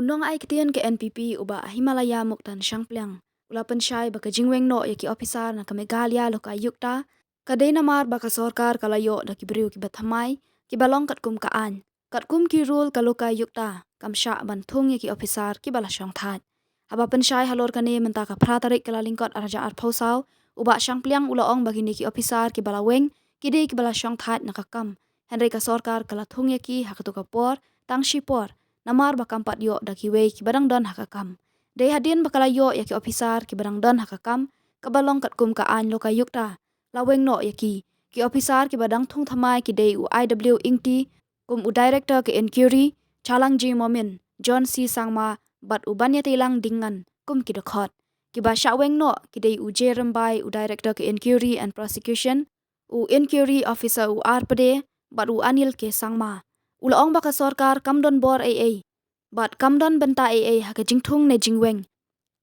Unong ay kitian ke NPP uba Himalaya muktan Shangpliang. Ula pensyai baka Weng no yaki officer na Meghalaya Lokayukta. Kadai namar baka sorkar kalayo da kibriu ki bathamai ki balong kat kum kaan. Kat kum ki rule ka Lokayukta kam Shah ban Thung yaki officer ki bala Shongthait. Haba pensyai halor kane mentaka pratarik kala lingkot arja arpausau uba Shangpliang ula ong bagi niki officer ki bala Weng kidai ki bala Shongthait nakakam. Henry ka sorkar kala Thung yaki hakatu kapor tang shipor. Namar bakampat yo da kiwei ki barang don hakakam. Dei hadin bakala yo yaki officer ki barang don hakakam kabalong kat kum kaan Lokayukta. La Weng no yaki ki officer ki badang Thung thamai ki dei u IW ingti kum u director ki inquiry Chalang Ji Momin John C Sangma bat u banya tilang dingan kum ki dakhot. Ki ba Shah Weng no ki dei u Jerembai u director ki inquiry and prosecution u inquiry officer u RPD bat u Anil ke Sangma. Ulaong baka sorkar kamdon bor AA. Bat kamdon benta AA haka Thung ne Weng.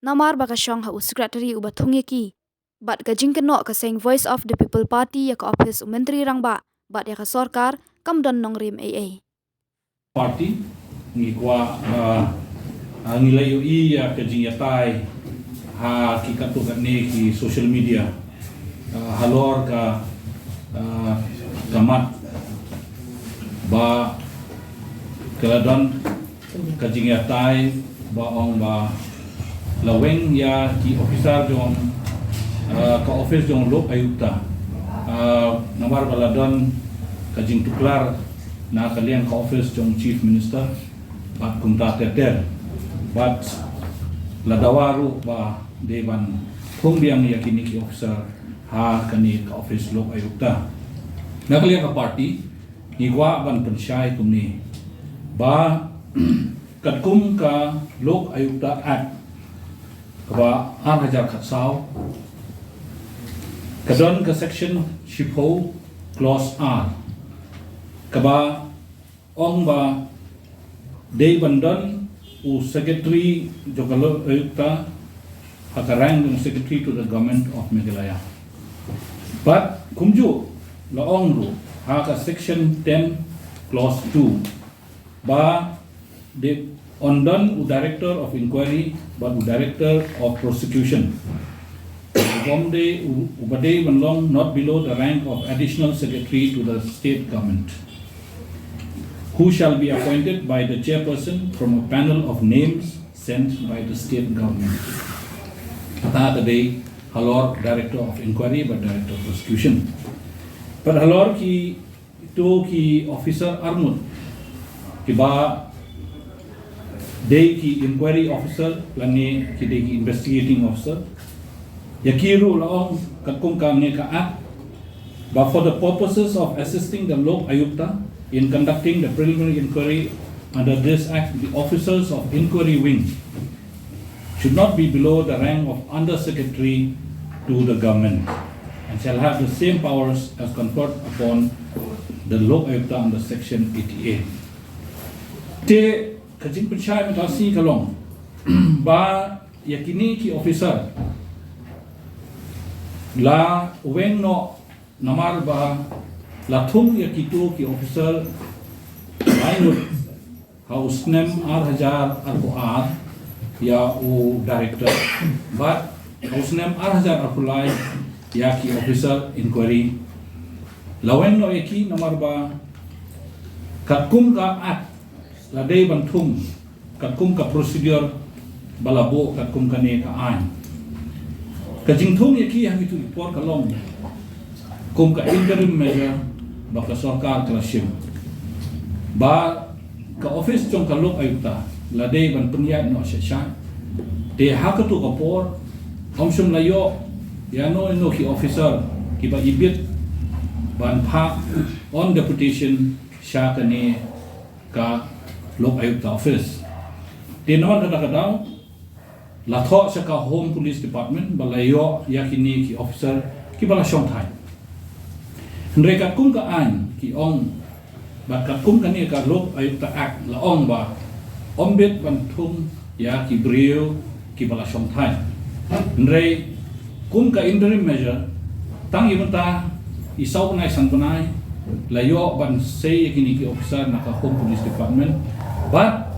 Namar baka Shong ha u secretary uba Thung yaki. Bat ka keno ka seng Voice of the People Party yaka office u menteri rangba. Bat yaka sorkar kamdon nongrim AA. Party ngi kwa ngilai ui ya ka yatai ha ki katukan ne ki social media halor ka kamat ba keladon kajing yatai ba ong ba la Weng ya ki officer jong ka office jong Lokayukta namar baladon kajing tuklar na kalian ka office jong chief minister bat kumta teter bat ladawaru ba devan Thung biang yakini ki officer ha kani ka office Lokayukta na kalian ka party igwa ban pensyai kumni ba katkum ka Lokayukta Act ba hajar khatsau kadon ka section shipho clause R kaba ong ba day bandon u secretary jogalo Lokayukta hakarang ng secretary to the government of Meghalaya but kumju laong ru haka section 10 clause 2 ba de ondon u director of inquiry ba u director of prosecution bomde ubade banlong not below the rank of additional secretary to the state government who shall be appointed by the chairperson from a panel of names sent by the state government ata today halor director of inquiry but director of prosecution but halor ki to ki officer armut ki ba day ki inquiry officer lani ki day ki investigating officer yakiru laong katkum ka ne ka act but for the purposes of assisting the Lokayukta in conducting the preliminary inquiry under this act the officers of inquiry wing should not be below the rank of under secretary to the government and shall have the same powers as conferred upon the Lokayukta under section 88 te kajing pensyai matasi kalong ba yakini ki officer la Weng no namar ba la Thung yakitu ki officer lainut hausnem hajar ar ya u director but hausnem hajar arpulai ya ki officer inquiry la Weng no yaki namar ba katkum ka act la day ban Thung katkum ka procedure balabo katkum ka ne ka an kajing Thung yaki hang itu ipor kalong kum ka interim measure baka sarkar klasim ba ka office jong ka Lokayukta la day ban penyat no Shah te hakatu kapor omsum layo yano no ki officer ki ba ibit ban pa on deputation Shah kane ka Lokayukta office te naman kadang-kadang latho sa ka home police department balayo yakini ki officer ki bala Shongthait Nrekat kum ka an ki ong bat kat kum kani ka Lokayukta Act la ong ba ombet ban Thung ya ki brio ki bala Shongthait nre kum ka interim measure tang ibanta isaw na isang panay layo ban say yakini ki officer na ka home police department but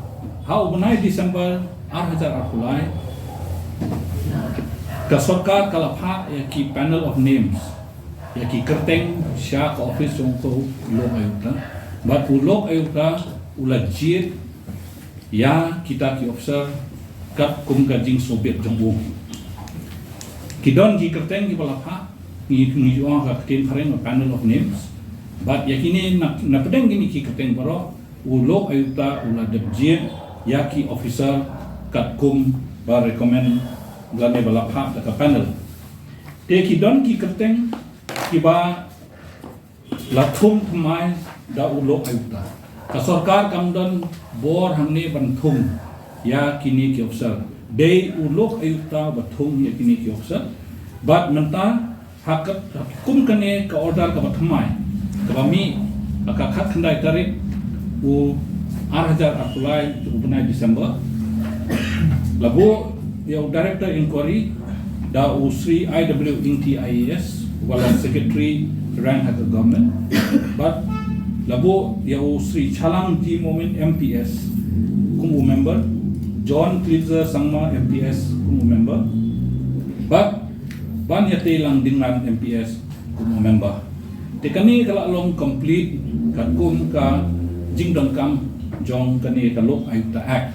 how benai Desember 2008 ka sarkar kalapha ya ki panel of names ya ki kerteng Shah ka office Shongthait Lokayukta but Lokayukta ulajit ya kita ki officer kat kum ka jing Soviet jongbu kidon ki kerteng ki palapha ni juang ka tin pareng panel of names but yakini na pedeng gini ki kerteng baro Lokayukta uladjit ya ki officer kat kum ba recommend glane balapha ka panel te ki don ki kerteng ki ba la Thung mai da Lokayukta ka sarkar kam don bor hamne ban Thung ya kini ki officer de Lokayukta ba Thung ya kini ki officer but menta hakat kum kane ka order ka bathmai ka mi ka khat khandai tarik u 2008 ubnai Desember lagu yang director inquiry da Sri IW INTIAS wala secretary rank at the government but labo yang Sri Chalang Ji Moment MPS kumu member John Klitzer Sangma MPS kumu member but ban yate lang dengan MPS kumu member tekani kala long complete kat kum ka jingdong kam jong kani ka Lokayukta Act